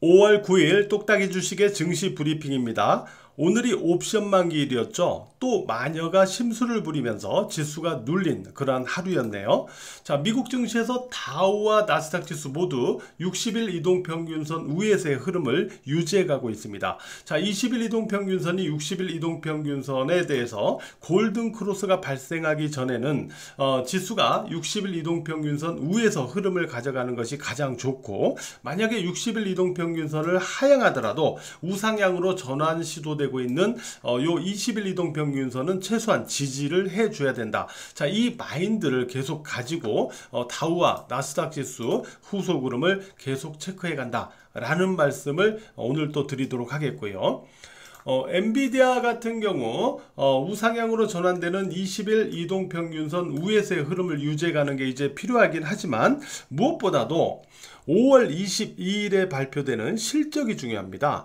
5월 9일 똑딱이 주식의 증시 브리핑입니다. 오늘이 옵션 만기일이었죠. 또 마녀가 심술을 부리면서 지수가 눌린 그러한 하루였네요. 자, 미국 증시에서 다우와 나스닥 지수 모두 60일 이동평균선 위에서의 흐름을 유지해가고 있습니다. 자, 20일 이동평균선이 60일 이동평균선에 대해서 골든 크로스가 발생하기 전에는 지수가 60일 이동평균선 위에서 흐름을 가져가는 것이 가장 좋고, 만약에 60일 이동평균선을 하향하더라도 우상향으로 전환 시도되고 있는 요 20일 이동평균선은 최소한 지지를 해줘야 된다. 자, 이 마인드를 계속 가지고 다우와 나스닥 지수 후속 흐름을 계속 체크해 간다 라는 말씀을 오늘 또 드리도록 하겠고요. 엔비디아 같은 경우 우상향으로 전환되는 20일 이동평균선 위에서의 흐름을 유지해가는 게 이제 필요하긴 하지만, 무엇보다도 5월 22일에 발표되는 실적이 중요합니다.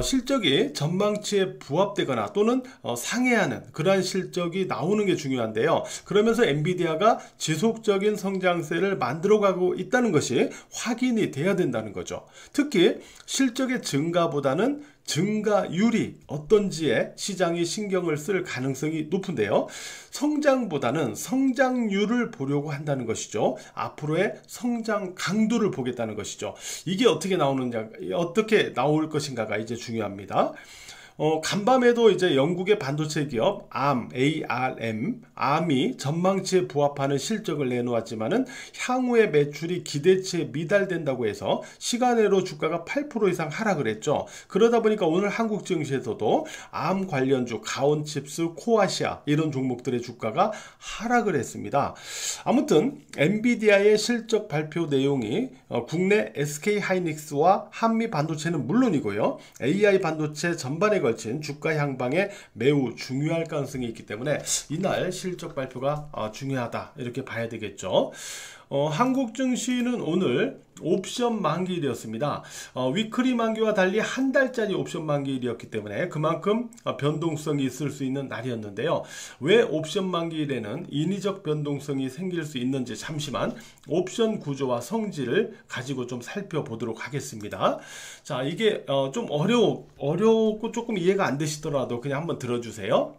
실적이 전망치에 부합되거나 또는 상회하는 그러한 실적이 나오는 게 중요한데요. 그러면서 엔비디아가 지속적인 성장세를 만들어가고 있다는 것이 확인이 돼야 된다는 거죠. 특히 실적의 증가보다는 증가율이 어떤지에 시장이 신경을 쓸 가능성이 높은데요. 성장보다는 성장률을 보려고 한다는 것이죠. 앞으로의 성장 강도를 보겠다는 것이죠. 이게 어떻게 나오느냐, 어떻게 나올 것인가가 이제 중요합니다. 간밤에도 이제 영국의 반도체 기업 ARM이 전망치에 부합하는 실적을 내놓았지만은 향후의 매출이 기대치에 미달된다고 해서 시간외로 주가가 8% 이상 하락을 했죠. 그러다 보니까 오늘 한국 증시에서도 ARM 관련주, 가온칩스, 코아시아 이런 종목들의 주가가 하락을 했습니다. 아무튼 엔비디아의 실적 발표 내용이 국내 SK하이닉스와 한미반도체는 물론이고요, AI 반도체 전반에 걸친 주가 향방에 매우 중요할 가능성이 있기 때문에 이날 실적 발표가 중요하다 이렇게 봐야 되겠죠. 한국 증시는 오늘 옵션 만기일이었습니다. 위클리 만기와 달리 한 달짜리 옵션 만기일이었기 때문에 그만큼 변동성이 있을 수 있는 날이었는데요. 왜 옵션 만기일에는 인위적 변동성이 생길 수 있는지 잠시만 옵션 구조와 성질을 가지고 좀 살펴보도록 하겠습니다. 자, 이게 좀 어렵고 조금 이해가 안 되시더라도 그냥 한번 들어주세요.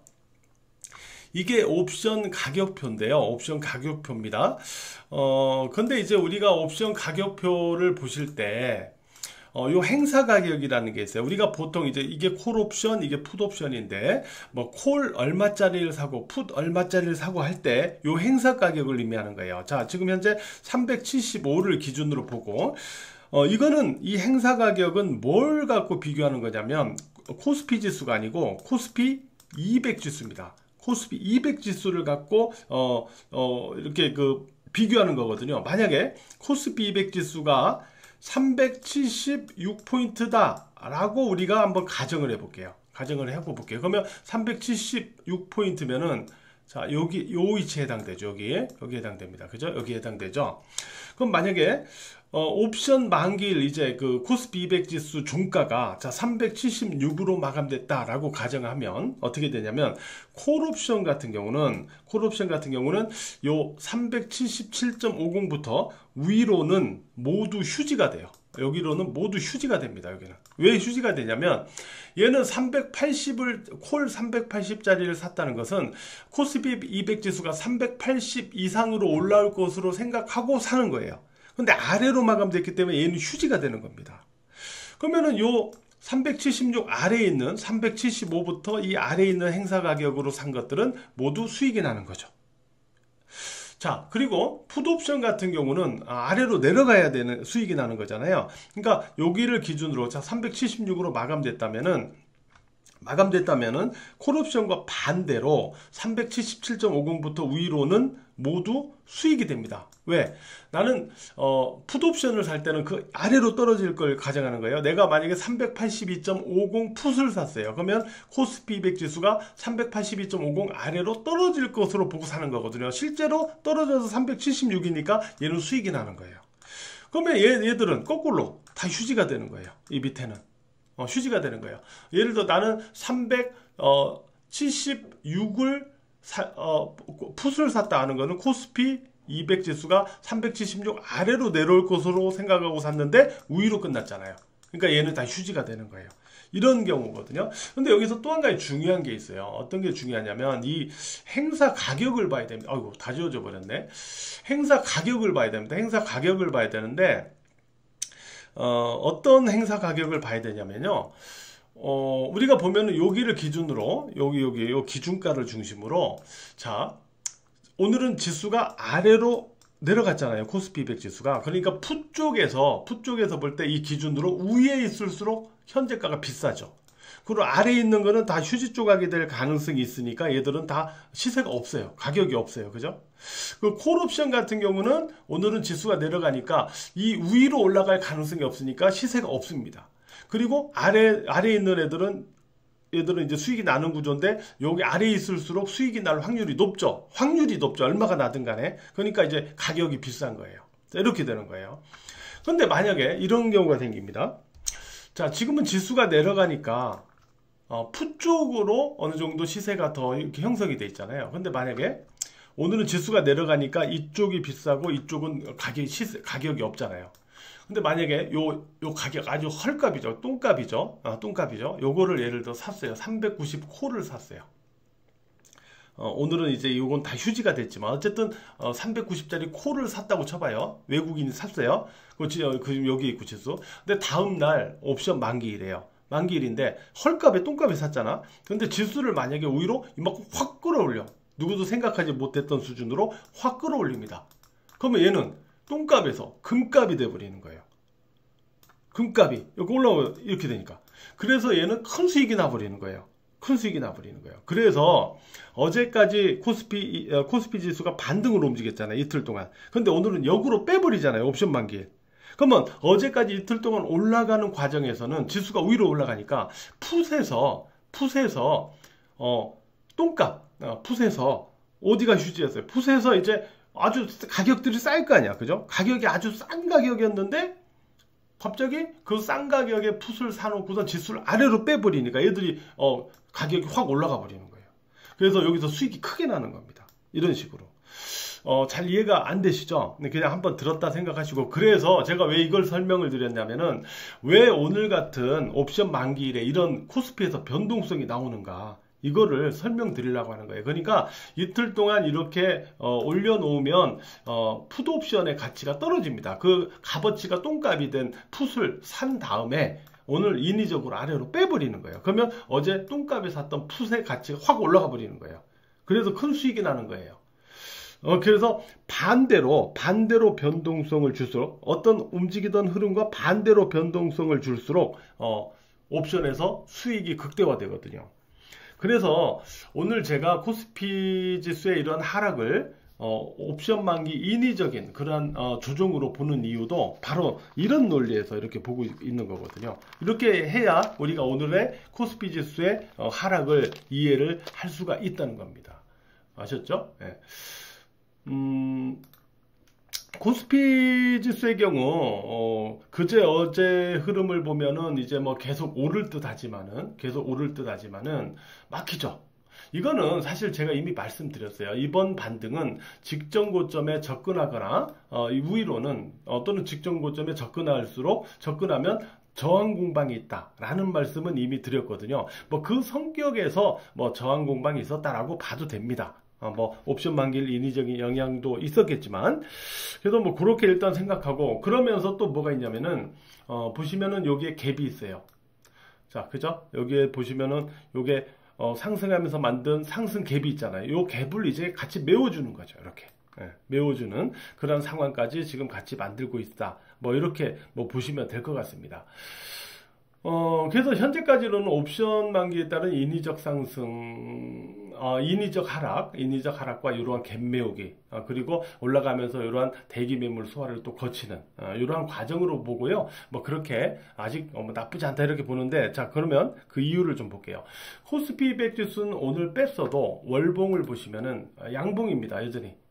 이게 옵션 가격표인데요. 옵션 가격표입니다. 근데 이제 우리가 옵션 가격표를 보실 때 요 행사 가격이라는 게 있어요. 우리가 보통 이제 이게 콜 옵션, 이게 풋 옵션인데, 뭐 콜 얼마짜리를 사고 풋 얼마짜리를 사고 할 때 요 행사 가격을 의미하는 거예요. 자, 지금 현재 375를 기준으로 보고, 이거는 이 행사 가격은 뭘 갖고 비교하는 거냐면 코스피 지수가 아니고 코스피 200 지수입니다. 코스피 200 지수를 갖고 이렇게 비교하는 거거든요. 만약에 코스피 200 지수가 376포인트다 라고 우리가 한번 가정을 해볼게요. 그러면 376포인트면은 자, 여기 요 위치에 해당되죠. 여기 해당됩니다. 그죠? 여기 해당되죠. 그럼 만약에 옵션 만기일 이제 코스피 200 지수 종가가 자 376으로 마감됐다라고 가정하면 어떻게 되냐면 콜 옵션 같은 경우는 요 377.50부터 위로는 모두 휴지가 돼요. 여기로는 모두 휴지가 됩니다. 여기는 왜 휴지가 되냐면 얘는 380을 콜 380짜리를 샀다는 것은 코스피 200 지수가 380 이상으로 올라올 것으로 생각하고 사는 거예요. 근데 아래로 마감됐기 때문에 얘는 휴지가 되는 겁니다. 그러면은 요 376 아래에 있는 375부터 이 아래에 있는 행사 가격으로 산 것들은 모두 수익이 나는 거죠. 자, 그리고 풋옵션 같은 경우는 아래로 내려가야 되는 수익이 나는 거잖아요. 그러니까 여기를 기준으로 자 376으로 마감됐다면은 콜옵션과 반대로 377.50부터 위로는 모두 수익이 됩니다. 왜? 나는 풋옵션을 살 때는 그 아래로 떨어질 걸 가정하는 거예요. 내가 만약에 382.50 풋을 샀어요. 그러면 코스피 200 지수가 382.50 아래로 떨어질 것으로 보고 사는 거거든요. 실제로 떨어져서 376이니까 얘는 수익이 나는 거예요. 그러면 얘들은 거꾸로 다 휴지가 되는 거예요. 이 밑에는 휴지가 되는 거예요. 예를 들어 나는 376을 풋을 샀다 하는 거는 코스피 200 지수가 376 아래로 내려올 것으로 생각하고 샀는데 위로 끝났잖아요. 그러니까 얘는 다 휴지가 되는 거예요. 이런 경우거든요. 근데 여기서 또 한 가지 중요한 게 있어요. 어떤 게 중요하냐면 이 행사 가격을 봐야 됩니다. 아이고, 다 지워져 버렸네. 행사 가격을 봐야 됩니다. 행사 가격을 봐야 되는데 어떤 행사 가격을 봐야 되냐면요. 우리가 보면은 여기를 기준으로 여기 요 기준가를 중심으로 자, 오늘은 지수가 아래로 내려갔잖아요. 코스피 200 지수가. 그러니까 푸 쪽에서 볼 때 이 기준으로 위에 있을수록 현재가가 비싸죠. 그리고 아래에 있는 거는 다 휴지 조각이 될 가능성이 있으니까 얘들은 다 시세가 없어요. 가격이 없어요. 그죠? 그 콜옵션 같은 경우는 오늘은 지수가 내려가니까 이 위로 올라갈 가능성이 없으니까 시세가 없습니다. 그리고 아래에 있는 애들은 이제 수익이 나는 구조인데 여기 아래에 있을수록 수익이 날 확률이 높죠. 얼마가 나든 간에. 그러니까 이제 가격이 비싼 거예요. 이렇게 되는 거예요. 근데 만약에 이런 경우가 생깁니다. 자, 지금은 지수가 내려가니까 푸 쪽으로 어느 정도 시세가 더 이렇게 형성이 돼 있잖아요. 근데 만약에 오늘은 지수가 내려가니까 이쪽이 비싸고 이쪽은 가격이 없잖아요. 근데 만약에 요 가격 아주 헐값이죠. 똥값이죠. 똥값이죠. 요거를 예를 들어 샀어요. 390코를 샀어요. 오늘은 이제 요건 다 휴지가 됐지만 어쨌든 390짜리 코를 샀다고 쳐봐요. 외국인이 샀어요. 여기 있고 지수. 근데 다음날 옵션 만기일이에요. 만기일인데 헐값에 똥값에 샀잖아. 근데 지수를 만약에 오히려 이만큼 확 끌어올려. 누구도 생각하지 못했던 수준으로 확 끌어올립니다. 그러면 얘는 똥값에서 금값이 돼버리는 거예요. 금값이 여기 올라오고 이렇게 되니까. 그래서 얘는 큰 수익이 나버리는 거예요. 그래서 어제까지 코스피 지수가 반등으로 움직였잖아요. 이틀 동안. 근데 오늘은 역으로 빼버리잖아요. 옵션 만기에. 그러면 어제까지 이틀 동안 올라가는 과정에서는 지수가 위로 올라가니까 풋에서 똥값, 풋에서 어디가 휴지였어요? 풋에서 이제 아주 가격들이 쌀 거 아니야. 그죠? 가격이 아주 싼 가격이었는데 갑자기 그 싼 가격에 풋을 사놓고서 지수를 아래로 빼버리니까 얘들이 가격이 확 올라가 버리는 거예요. 그래서 여기서 수익이 크게 나는 겁니다. 이런 식으로. 잘 이해가 안 되시죠? 그냥 한번 들었다 생각하시고. 그래서 제가 왜 이걸 설명을 드렸냐면은 왜 오늘 같은 옵션 만기일에 이런 코스피에서 변동성이 나오는가, 이거를 설명드리려고 하는 거예요. 그러니까 이틀 동안 이렇게 올려놓으면 풋옵션의 가치가 떨어집니다. 그 값어치가 똥값이 된 풋을 산 다음에 오늘 인위적으로 아래로 빼버리는 거예요. 그러면 어제 똥값에 샀던 풋의 가치가 확 올라가 버리는 거예요. 그래서 큰 수익이 나는 거예요. 그래서 반대로 변동성을 줄수록, 어떤 움직이던 흐름과 반대로 변동성을 줄수록 옵션에서 수익이 극대화되거든요. 그래서 오늘 제가 코스피 지수의 이런 하락을 옵션 만기 인위적인 그러한 조정으로 보는 이유도 바로 이런 논리에서 이렇게 보고 있는 거거든요. 이렇게 해야 우리가 오늘의 코스피 지수의 하락을 이해를 할 수가 있다는 겁니다. 아셨죠? 네. 코스피 지수의 경우 그제 어제 흐름을 보면은 이제 뭐 계속 오를 듯 하지만은 막히죠. 이거는 사실 제가 이미 말씀드렸어요. 이번 반등은 직전 고점에 접근하거나 위로는 또는 직전 고점에 접근하면 저항 공방이 있다라는 말씀은 이미 드렸거든요. 뭐 그 성격에서 뭐 저항 공방이 있었다라고 봐도 됩니다. 뭐 옵션 만기일 인위적인 영향도 있었겠지만, 그래도 뭐 그렇게 일단 생각하고, 그러면서 또 뭐가 있냐면은 보시면은 여기에 갭이 있어요. 자, 그죠? 여기에 보시면은 요게 상승하면서 만든 상승 갭이 있잖아요. 요 갭을 이제 같이 메워주는 거죠. 이렇게 메워주는 그런 상황까지 지금 같이 만들고 있다. 뭐 이렇게 뭐 보시면 될 것 같습니다. 그래서 현재까지는 옵션 만기에 따른 인위적 상승, 인위적 하락과 이러한 갭 메우기, 그리고 올라가면서 이러한 대기 매물 소화를 또 거치는 이러한 과정으로 보고요. 뭐 그렇게 아직 뭐 나쁘지 않다 이렇게 보는데, 자, 그러면 그 이유를 좀 볼게요. 코스피 200 지수는 오늘 뺐어도 월봉을 보시면은 양봉입니다.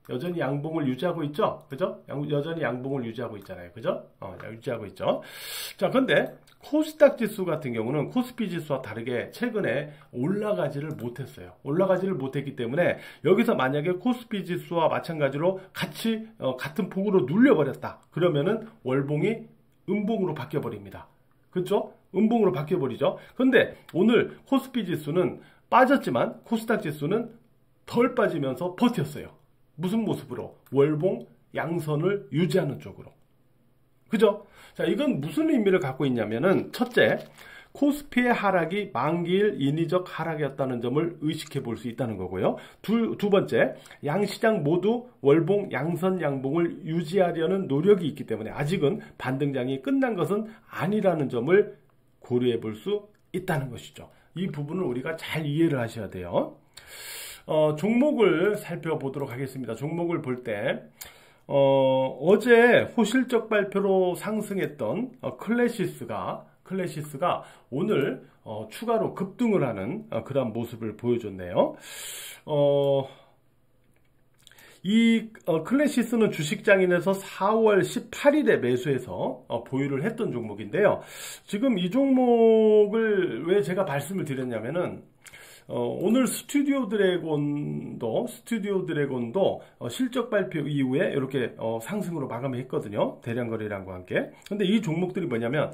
여전히 양봉을 유지하고 있죠? 그죠? 여전히 양봉을 유지하고 있잖아요. 그죠? 유지하고 있죠. 자, 근데 코스닥 지수 같은 경우는 코스피 지수와 다르게 최근에 올라가지를 못했어요. 올라가지를 못했기 때문에 여기서 만약에 코스피 지수와 마찬가지로 같이 같은 폭으로 눌려버렸다. 그러면은 월봉이 음봉으로 바뀌어 버립니다. 그렇죠? 음봉으로 바뀌어버리죠. 그런데 오늘 코스피 지수는 빠졌지만 코스닥 지수는 덜 빠지면서 버텼어요. 무슨 모습으로? 월봉 양선을 유지하는 쪽으로. 그죠? 자, 이건 무슨 의미를 갖고 있냐면은, 첫째, 코스피의 하락이 만기일 인위적 하락이었다는 점을 의식해 볼 수 있다는 거고요. 두 번째, 양시장 모두 월봉 양선 양봉을 유지하려는 노력이 있기 때문에 아직은 반등장이 끝난 것은 아니라는 점을 고려해 볼 수 있다는 것이죠. 이 부분을 우리가 잘 이해를 하셔야 돼요. 종목을 살펴보도록 하겠습니다. 종목을 볼 때 어제 호실적 발표로 상승했던 클래시스가 오늘 추가로 급등을 하는 그런 모습을 보여줬네요. 이 클래시스는 주식장인에서 4월 18일에 매수해서 보유를 했던 종목인데요. 지금 이 종목을 왜 제가 말씀을 드렸냐면은 오늘 스튜디오 드래곤도 실적 발표 이후에 이렇게 상승으로 마감했거든요. 대량 거래량과 함께. 근데 이 종목들이 뭐냐면,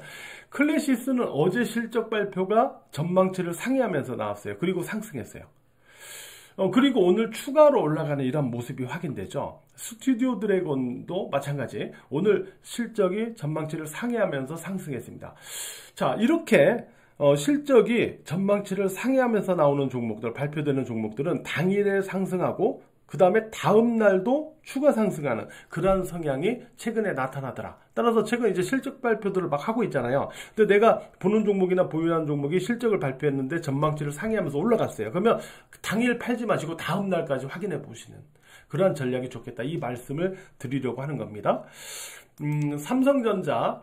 클래시스는 어제 실적 발표가 전망치를 상회하면서 나왔어요. 그리고 상승했어요. 그리고 오늘 추가로 올라가는 이런 모습이 확인되죠. 스튜디오 드래곤도 마찬가지. 오늘 실적이 전망치를 상회하면서 상승했습니다. 자, 이렇게 실적이 전망치를 상회하면서 나오는 종목들, 발표되는 종목들은 당일에 상승하고 그 다음에 다음 날도 추가 상승하는 그러한 성향이 최근에 나타나더라. 따라서 최근 이제 실적 발표들을 막 하고 있잖아요. 근데 내가 보는 종목이나 보유하는 종목이 실적을 발표했는데 전망치를 상회하면서 올라갔어요. 그러면 당일 팔지 마시고 다음 날까지 확인해 보시는 그러한 전략이 좋겠다. 이 말씀을 드리려고 하는 겁니다. 삼성전자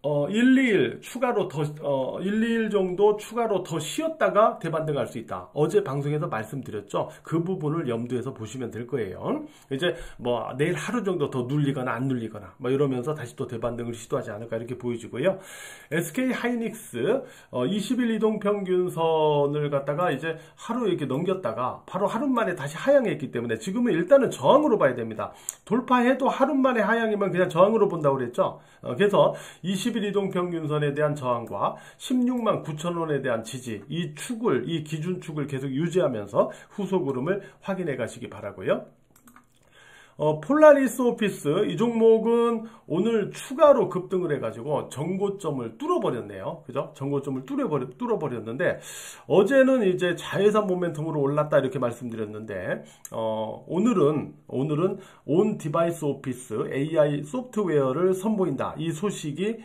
1, 2일 정도 추가로 더 쉬었다가 대반등할 수 있다. 어제 방송에서 말씀드렸죠. 그 부분을 염두에서 보시면 될 거예요. 이제 뭐 내일 하루 정도 더 눌리거나 안 눌리거나 뭐 이러면서 다시 또 대반등을 시도하지 않을까 이렇게 보여지고요. SK 하이닉스 20일 이동 평균선을 갖다가 이제 하루 이렇게 넘겼다가 바로 하루 만에 다시 하향했기 때문에 지금은 일단은 저항으로 봐야 됩니다. 돌파해도 하루 만에 하향이면 그냥 저항으로 본다고 그랬죠. 그래서 20일 이동 평균선에 대한 저항과 16만 9천 원에 대한 지지, 이 기준축을 계속 유지하면서 후속 흐름을 확인해 가시기 바라고요. 폴라리스 오피스, 이 종목은 오늘 추가로 급등을 해가지고 전고점을 뚫어버렸네요. 그죠? 전고점을 뚫어버렸는데, 어제는 이제 자회사 모멘텀으로 올랐다 이렇게 말씀드렸는데, 오늘은 온 디바이스 오피스 AI 소프트웨어를 선보인다. 이 소식이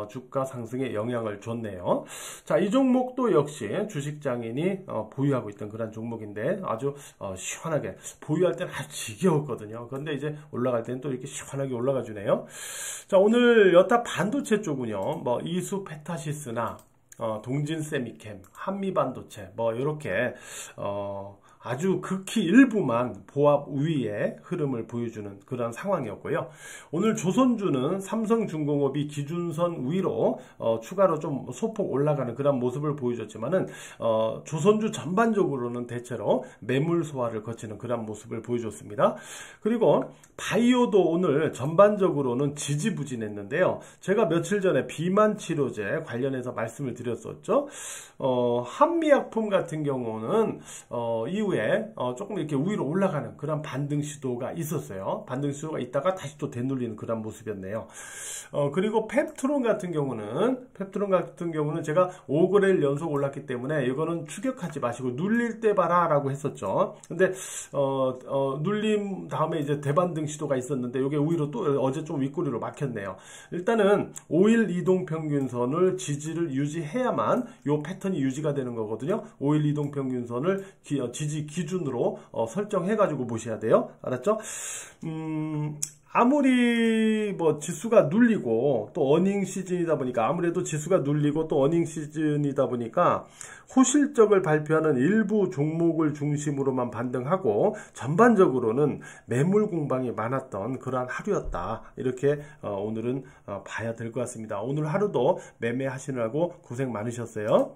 주가 상승에 영향을 줬네요. 자, 이 종목도 역시 주식장인이 보유하고 있던 그런 종목인데 아주 시원하게 보유할 때는 아주 지겨웠거든요. 그런데 이제 올라갈 때는 또 이렇게 시원하게 올라가 주네요. 자, 오늘 여타 반도체 쪽은요, 뭐 이수 페타시스나 동진 세미캠, 한미 반도체 뭐 이렇게 아주 극히 일부만 보합 우위의 흐름을 보여주는 그런 상황이었고요. 오늘 조선주는 삼성중공업이 기준선 위로 추가로 좀 소폭 올라가는 그런 모습을 보여줬지만은 조선주 전반적으로는 대체로 매물 소화를 거치는 그런 모습을 보여줬습니다. 그리고 바이오도 오늘 전반적으로는 지지부진했는데요. 제가 며칠 전에 비만 치료제 관련해서 말씀을 드렸었죠. 한미약품 같은 경우는 이후에 조금 이렇게 위로 올라가는 그런 반등 시도가 있었어요. 반등 시도가 있다가 다시 또 되눌리는 그런 모습이었네요. 그리고 펩트론 같은 경우는 제가 5거래일 연속 올랐기 때문에 이거는 추격하지 마시고 눌릴 때 봐라 라고 했었죠. 근데 눌림 다음에 이제 대반등 시도가 있었는데 이게 오히려 또 어제 좀 윗꼬리로 막혔네요. 일단은 5일 이동평균선을 지지를 유지해야만 이 패턴이 유지가 되는 거거든요. 5일 이동평균선을 지지 기준으로 설정해가지고 보셔야 돼요. 알았죠? 아무리 뭐 지수가 눌리고 또 어닝 시즌이다 보니까 아무래도 지수가 눌리고 또 어닝 시즌이다 보니까 호실적을 발표하는 일부 종목을 중심으로만 반등하고 전반적으로는 매물 공방이 많았던 그러한 하루였다. 이렇게 오늘은 봐야 될 것 같습니다. 오늘 하루도 매매하시느라고 고생 많으셨어요.